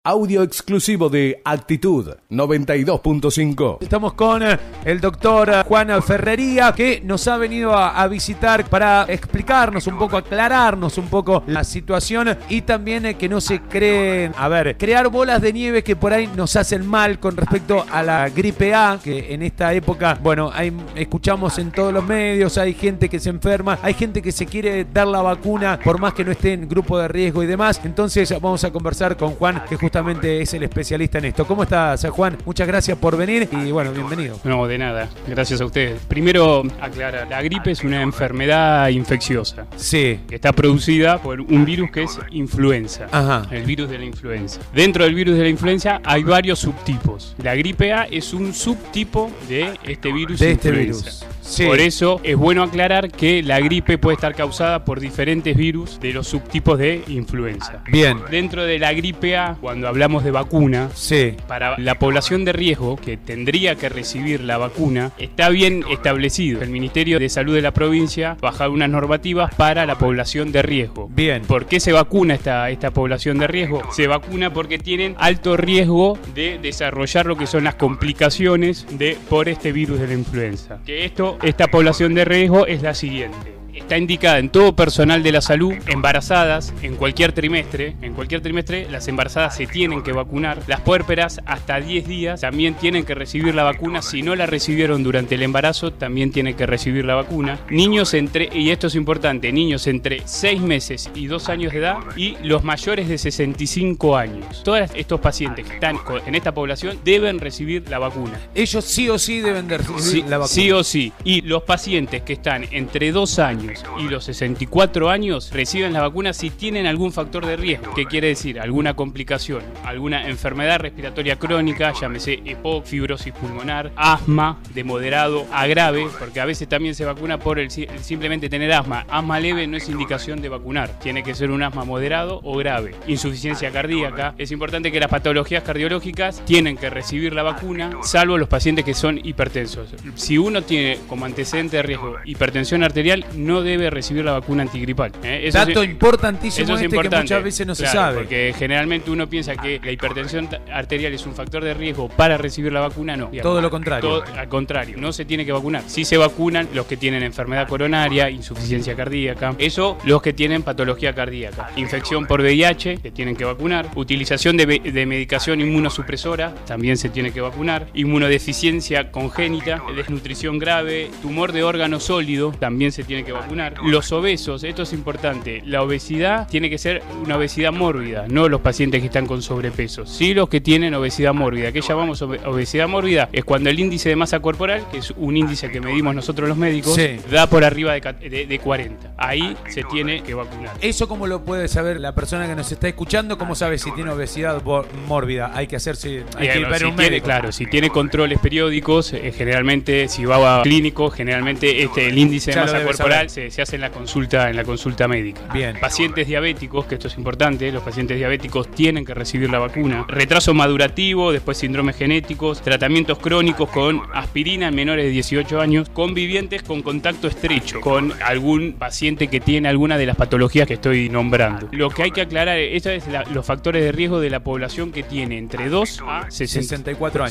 Audio exclusivo de Actitud 92.5. Estamos con el doctor Juan Ferrería, que nos ha venido a visitar para explicarnos un poco, aclararnos un poco la situación y también que no se creen, crear bolas de nieve que por ahí nos hacen mal con respecto a la gripe A, que en esta época, bueno, escuchamos en todos los medios, hay gente que se enferma, hay gente que se quiere dar la vacuna por más que no esté en grupo de riesgo y demás. Entonces vamos a conversar con Juan, que justamente es el especialista en esto. ¿Cómo estás, Juan? Muchas gracias por venir y bueno, bienvenido. No, de nada. Gracias a ustedes. Primero, aclarar, la gripe es una enfermedad infecciosa. Sí. Que está producida por un virus que es influenza. Ajá. El virus de la influenza. Dentro del virus de la influenza hay varios subtipos. La gripe A es un subtipo de este virus de influenza. Este virus. Sí. Por eso es bueno aclarar que la gripe puede estar causada por diferentes virus de los subtipos de influenza. Bien. Dentro de la gripe A, cuando hablamos de vacuna, Sí. para la población de riesgo que tendría que recibir la vacuna, está bien establecido. El Ministerio de Salud de la provincia baja unas normativas para la población de riesgo. Bien. ¿Por qué se vacuna esta población de riesgo? Se vacuna porque tienen alto riesgo de desarrollar lo que son las complicaciones por este virus de la influenza. Esta población de riesgo es la siguiente. Está indicada en todo personal de la salud, embarazadas, en cualquier trimestre las embarazadas se tienen que vacunar. Las puérperas hasta 10 días también tienen que recibir la vacuna. Si no la recibieron durante el embarazo, también tienen que recibir la vacuna. Niños y esto es importante, niños entre 6 meses y 2 años de edad y los mayores de 65 años. Todos estos pacientes que están en esta población deben recibir la vacuna. Ellos sí o sí deben de recibir la vacuna. Sí o sí. Y los pacientes que están entre 2 años y los 64 años reciben la vacuna si tienen algún factor de riesgo. ¿Qué quiere decir? Alguna complicación, alguna enfermedad respiratoria crónica, llámese EPOC, fibrosis pulmonar, asma de moderado a grave, porque a veces también se vacuna por el simplemente tener asma. Asma leve no es indicación de vacunar, tiene que ser un asma moderado o grave. Insuficiencia cardíaca. Es importante que las patologías cardiológicas tienen que recibir la vacuna, salvo los pacientes que son hipertensos. Si uno tiene como antecedente de riesgo hipertensión arterial, no debe recibir la vacuna antigripal. Dato importantísimo eso es importante, que muchas veces no se sabe. Porque generalmente uno piensa que la hipertensión arterial es un factor de riesgo para recibir la vacuna, no. Todo lo contrario. Al contrario, no se tiene que vacunar. Sí se vacunan los que tienen enfermedad coronaria, insuficiencia cardíaca, eso los que tienen patología cardíaca. Infección por VIH, se tienen que vacunar. Utilización de medicación inmunosupresora, también se tiene que vacunar. Inmunodeficiencia congénita, desnutrición grave, tumor de órgano sólido, también se tiene que vacunar. Los obesos, esto es importante, la obesidad tiene que ser una obesidad mórbida, no los pacientes que están con sobrepeso, sí los que tienen obesidad mórbida. ¿Qué llamamos obesidad mórbida? Es cuando el índice de masa corporal, que es un índice que medimos nosotros los médicos, sí, da por arriba de 40. Ahí se tiene que vacunar. ¿Eso cómo lo puede saber la persona que nos está escuchando? ¿Cómo sabe si tiene obesidad mórbida? Hay que ir ver un médico. Claro, si tiene controles periódicos, generalmente si va a clínico, generalmente el índice de masa corporal se hace en la consulta médica. Bien. Pacientes diabéticos, que esto es importante, los pacientes diabéticos tienen que recibir la vacuna. Retraso madurativo, después síndromes genéticos, tratamientos crónicos con aspirina en menores de 18 años, convivientes con contacto estrecho con algún paciente que tiene alguna de las patologías que estoy nombrando. Lo que hay que aclarar, estos son los factores de riesgo de la población que tiene entre 2 a 64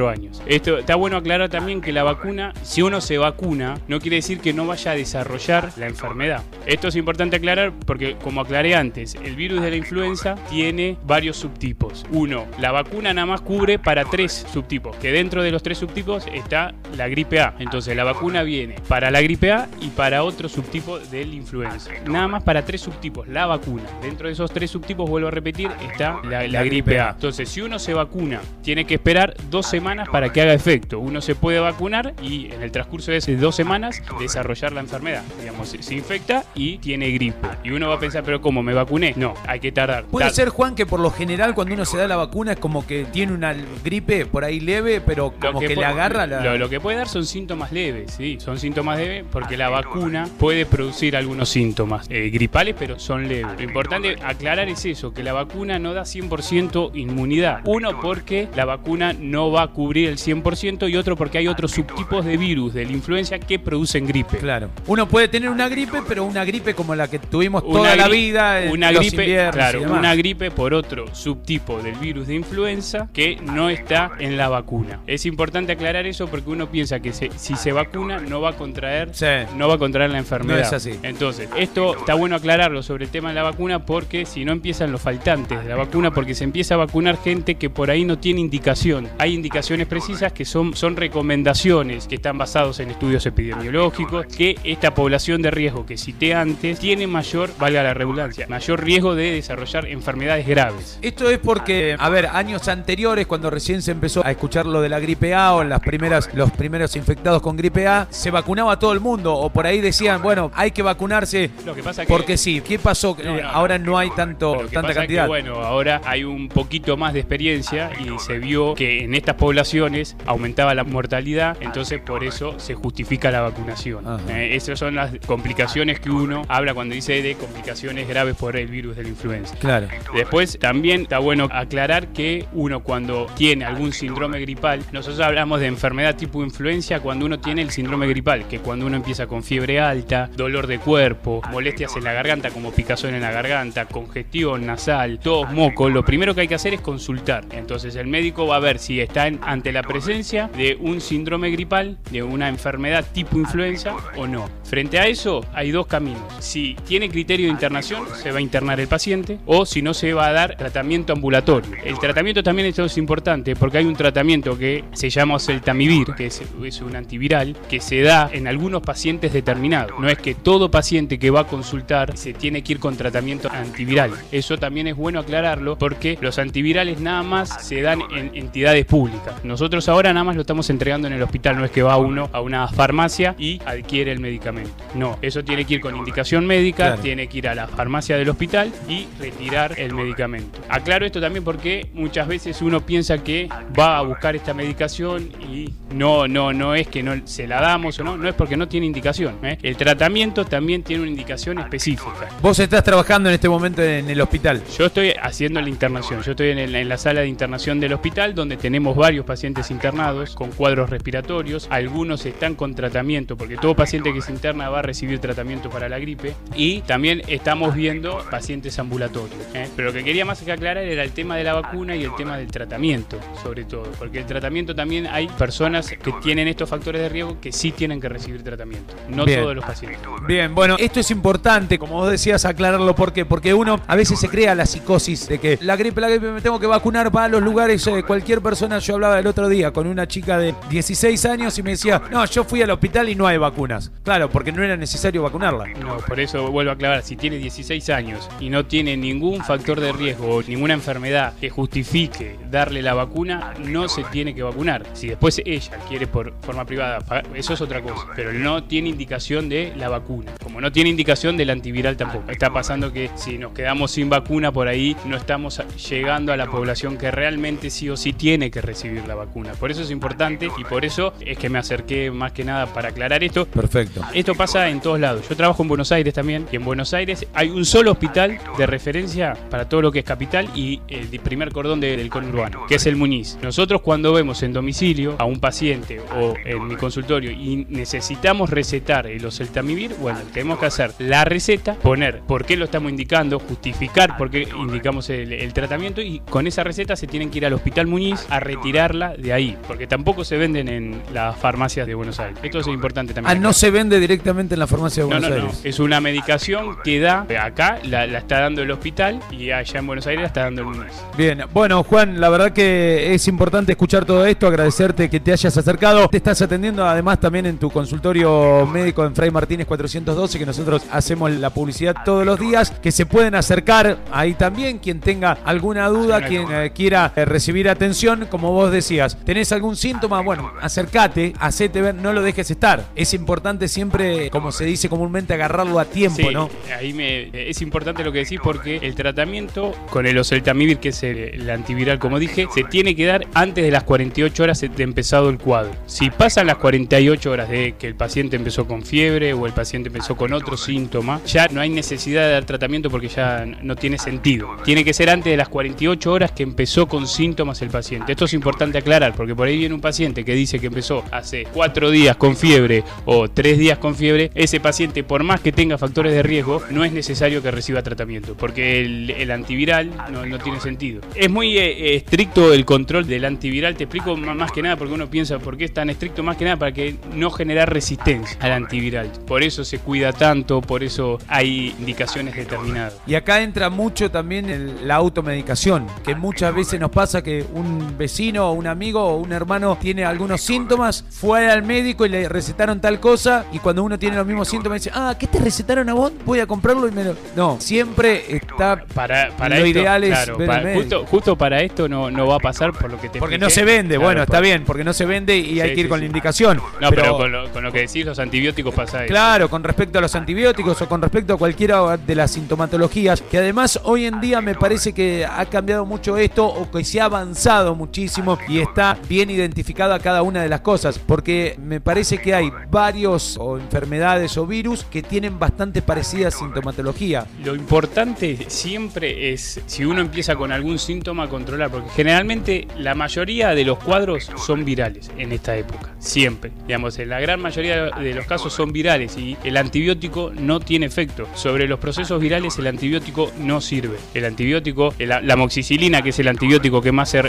años. Esto está bueno aclarar también que la vacuna, si uno se vacuna, no quiere decir que no vaya a desarrollar la enfermedad. Esto es importante aclarar porque, como aclaré antes, el virus de la influenza tiene varios subtipos. Uno, la vacuna nada más cubre para 3 subtipos, que dentro de los 3 subtipos está la gripe A. Entonces la vacuna viene para la gripe A y para otro subtipo de la influenza. Nada más para 3 subtipos, la vacuna. Dentro de esos 3 subtipos, vuelvo a repetir, está la gripe A. Entonces, si uno se vacuna, tiene que esperar 2 semanas para que haga efecto. Uno se puede vacunar y en el transcurso de esas 2 semanas desarrollar la enfermedad. Digamos, se infecta y tiene gripe. Y uno va a pensar, pero ¿cómo me vacuné? No, hay que tardar. Puede ser, Juan, que por lo general cuando uno se da la vacuna es como que tiene una gripe por ahí leve, pero como que le agarra la... Lo que puede dar son síntomas leves, sí, son síntomas leves porque la vacuna puede producir algunos síntomas gripales, pero son leves. Lo importante aclarar es eso, que la vacuna no da 100% inmunidad. Uno, porque la vacuna no va a cubrir el 100% y otro porque hay otros subtipos de virus de la influenza que producen gripe. Claro. uno puede tener una gripe, pero una gripe como la que tuvimos toda la vida, una los gripe, inviernos claro, y demás. una gripe por otro subtipo del virus de influenza que no está en la vacuna. Es importante aclarar eso porque uno piensa que si se vacuna no va a contraer, no va a contraer la enfermedad. No es así. Entonces, esto está bueno aclararlo sobre el tema de la vacuna porque si no empiezan los faltantes de la vacuna, porque se empieza a vacunar gente que por ahí no tiene indicación. Hay indicaciones precisas que son recomendaciones que están basados en estudios epidemiológicos, que esta población de riesgo que cité antes tiene mayor, valga la redundancia, mayor riesgo de desarrollar enfermedades graves. Esto es porque, a ver, años anteriores, cuando recién se empezó a escuchar lo de la gripe A o los primeros infectados con gripe A, se vacunaba a todo el mundo, o por ahí decían, bueno, hay que vacunarse Lo que pasa porque sí. ¿Qué pasó? Ahora no hay tanta cantidad. Que, bueno, ahora hay un poquito más de experiencia y se vio que en estas poblaciones aumentaba la mortalidad, entonces por eso se justifica la vacunación. Esas son las complicaciones que uno habla cuando dice de complicaciones graves por el virus de la influenza. Claro. Después también está bueno aclarar que uno cuando tiene algún síndrome gripal, nosotros hablamos de enfermedad tipo influenza cuando uno tiene el síndrome gripal, que cuando uno empieza con fiebre alta, dolor de cuerpo, molestias en la garganta como picazón en la garganta, congestión nasal, tos, moco, lo primero que hay que hacer es consultar. Entonces el médico va a ver si está ante la presencia de un síndrome gripal, de una enfermedad tipo influenza o no. Frente a eso hay dos caminos. Si tiene criterio de internación, se va a internar el paciente, o si no, se va a dar tratamiento ambulatorio. El tratamiento también esto es importante porque hay un tratamiento que se llama oseltamivir, que es un antiviral, que se da en algunos pacientes determinados. No es que todo paciente que va a consultar se tiene que ir con tratamiento antiviral. Eso también es bueno aclararlo porque los antivirales nada más se dan en entidades públicas. Nosotros ahora nada más lo estamos entregando en el hospital, no es que va uno a una farmacia y adquiere el medicamento. No, eso tiene que ir con indicación médica, claro. Tiene que ir a la farmacia del hospital y retirar el medicamento. Aclaro esto también porque muchas veces uno piensa que va a buscar esta medicación y no es que no se la damos o no es porque no tiene indicación. El tratamiento también tiene una indicación específica. Vos estás trabajando en este momento en el hospital. Yo estoy haciendo la internación, yo estoy en la sala de internación del hospital donde tenemos varios pacientes internados con cuadros respiratorios, algunos están con tratamiento porque todo paciente que se interna va a recibir tratamiento para la gripe y también estamos viendo pacientes ambulatorios. Pero lo que quería más que aclarar era el tema de la vacuna y el tema del tratamiento, sobre todo, porque el tratamiento también hay personas que tienen estos factores de riesgo que sí tienen que recibir tratamiento, no Bien. todos los pacientes. Bien, bueno, esto es importante, como vos decías, aclararlo. ¿Por qué? Porque uno a veces se crea la psicosis de que la gripe, me tengo que vacunar para los lugares, cualquier persona. Yo hablaba el otro día con una chica de 16 años y me decía, no, yo fui al hospital y no hay vacunas. Claro, porque no era necesario vacunarla. No, por eso vuelvo a aclarar, si tiene 16 años y no tiene ningún factor de riesgo o ninguna enfermedad que justifique darle la vacuna, no se tiene que vacunar. Si después ella quiere por forma privada, eso es otra cosa, pero no tiene indicación de la vacuna, como no tiene indicación del antiviral tampoco. Está pasando que si nos quedamos sin vacuna por ahí no estamos llegando a la población que realmente sí o sí tiene que recibir la vacuna. Por eso es importante y por eso es que me acerqué más que nada para aclarar esto. Perfecto. Esto pasa en todos lados. Yo trabajo en Buenos Aires también y en Buenos Aires hay un solo hospital de referencia para todo lo que es capital y el primer cordón del conurbano, que es el Muñiz. Nosotros cuando vemos en domicilio a un paciente o en mi consultorio y necesitamos recetar el oseltamivir, bueno, tenemos que hacer la receta, poner por qué lo estamos indicando, justificar por qué indicamos el tratamiento y con esa receta se tienen que ir al Hospital Muñiz a retirarla de ahí, porque tampoco se venden en las farmacias de Buenos Aires. Esto es importante también. No se vende directamente en la farmacia de Buenos Aires. No. Es una medicación que da acá, la está dando el hospital y allá en Buenos Aires la está dando el Muñiz. Bien, bueno, Juan, la verdad que es importante escuchar todo esto, agradecerte que te hayas acercado. Te estás atendiendo además también en tu consultorio médico en Fray Martínez 412, que nosotros hacemos la publicidad todos los días, que se pueden acercar ahí también, quien tenga alguna duda, quien quiera recibir atención, como vos decías. ¿Tenés algún síntoma? Bueno, acércate, hacete ver, no lo dejes estar. Es importante siempre, como se dice comúnmente, agarrarlo a tiempo, sí, ¿no? Ahí es importante lo que decís porque el tratamiento con el oseltamivir, que es el antiviral, como dije, se tiene que dar antes de las 48 horas de empezado el cuadro. Si pasan las 48 horas de que el paciente empezó con fiebre o el paciente empezó con otro síntoma, ya no hay necesidad de dar tratamiento porque ya no tiene sentido. Tiene que ser antes de las 48 horas que empezó con síntomas el paciente. Esto es importante aclarar porque por ahí viene un paciente que dice que empezó hace 4 días con fiebre o 3 días con con fiebre, ese paciente, por más que tenga factores de riesgo, no es necesario que reciba tratamiento, porque el antiviral no tiene sentido. Es muy estricto el control del antiviral, te explico más que nada porque uno piensa por qué es tan estricto, más que nada para que no generar resistencia al antiviral. Por eso se cuida tanto, por eso hay indicaciones determinadas. Y acá entra mucho también la automedicación, que muchas veces nos pasa que un vecino o un amigo o un hermano tiene algunos síntomas, fue al médico y le recetaron tal cosa, y cuando uno tiene los mismos síntomas dice, ¿qué te recetaron a vos? Voy a comprarlo y me lo... No, siempre está... Para lo esto, ideal es claro, ver al médico. justo para esto no va a pasar por lo que te porque expliqué. no se vende, Claro, bueno, está bien, porque no se vende y hay que ir con la indicación. No, pero con lo que decís, los antibióticos pasa eso. Claro, con respecto a los antibióticos o con respecto a cualquiera de las sintomatologías, que además hoy en día me parece que ha cambiado mucho esto, o que se ha avanzado muchísimo y está bien identificada cada una de las cosas, porque me parece que hay varios enfermedades o virus que tienen bastante parecida sintomatología. Lo importante siempre es, si uno empieza con algún síntoma, controlar, porque generalmente la mayoría de los cuadros son virales en esta época, siempre. Digamos, en la gran mayoría de los casos son virales y el antibiótico no tiene efecto. Sobre los procesos virales el antibiótico no sirve. El antibiótico, la amoxicilina, que es el antibiótico que más se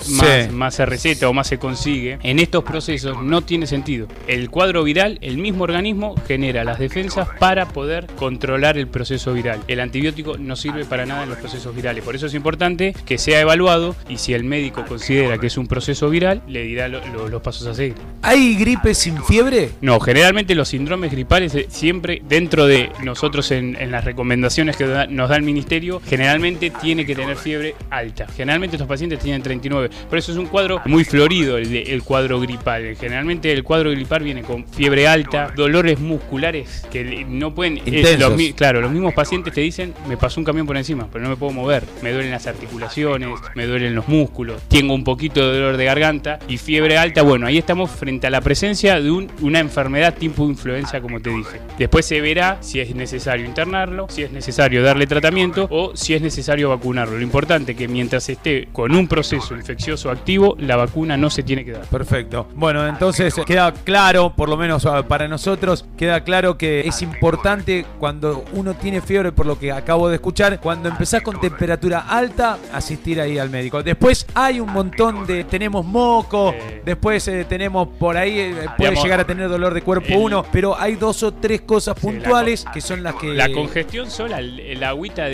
receta o más se consigue, en estos procesos no tiene sentido. El cuadro viral, el mismo organismo genera las defensas para poder controlar el proceso viral. El antibiótico no sirve para nada en los procesos virales. Por eso es importante que sea evaluado y si el médico considera que es un proceso viral, le dirá los pasos a seguir. ¿Hay gripe sin fiebre? No, generalmente los síndromes gripales siempre dentro de nosotros en las recomendaciones que nos da el ministerio, generalmente tiene que tener fiebre alta. Generalmente estos pacientes tienen 39. Por eso es un cuadro muy florido el cuadro gripal. Generalmente el cuadro gripal viene con fiebre alta, dolores musculares que no pueden... Claro, los mismos pacientes te dicen, me pasó un camión por encima, pero no me puedo mover. Me duelen las articulaciones, me duelen los músculos, tengo un poquito de dolor de garganta y fiebre alta. Bueno, ahí estamos frente a la presencia de una enfermedad tipo influenza, como te dije. Después se verá si es necesario internarlo, si es necesario darle tratamiento o si es necesario vacunarlo. Lo importante es que mientras esté con un proceso infeccioso activo, la vacuna no se tiene que dar. Perfecto. Bueno, entonces queda claro, por lo menos para nosotros, queda claro que es importante cuando uno tiene fiebre, por lo que acabo de escuchar, cuando empezás con temperatura alta, asistir ahí al médico. Después hay un montón tenemos moco, después tenemos por ahí, puede llegar a tener dolor de cuerpo uno, pero hay 2 o 3 cosas puntuales que son las que... La congestión sola, la agüita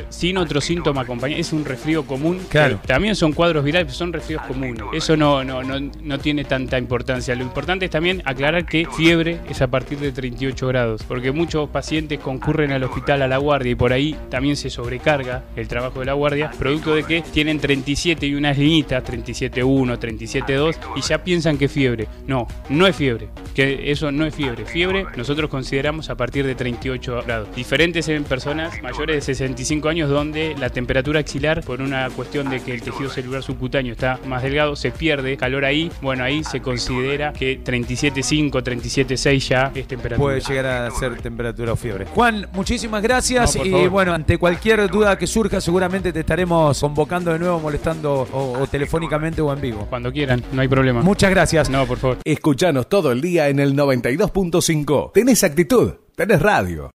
sin otro síntoma acompañado, es un resfrío común. Claro. También son cuadros virales, son resfríos comunes. Eso no tiene tanta importancia. Lo importante es también aclarar que fiebre es a partir de 38 grados, porque muchos pacientes concurren al hospital a la guardia y por ahí también se sobrecarga el trabajo de la guardia, producto de que tienen 37 y unas liñitas, 37.1, 37.2, y ya piensan que es fiebre. No es fiebre, que eso no es fiebre. Fiebre nosotros consideramos a partir de 38 grados. Diferentes en personas mayores de 65 años donde la temperatura axilar, por una cuestión de que el tejido celular subcutáneo está más delgado, se pierde calor ahí. Bueno, ahí se considera que 37.5, 37.6 ya es temperatura. Puede llegar a ser temperatura o fiebre. Juan, muchísimas gracias y bueno, ante cualquier duda que surja seguramente te estaremos convocando de nuevo, molestando o telefónicamente o en vivo. Cuando quieran, no hay problema. Muchas gracias. No, por favor. Escuchanos todo el día en el 92.5. Tenés actitud, tenés radio.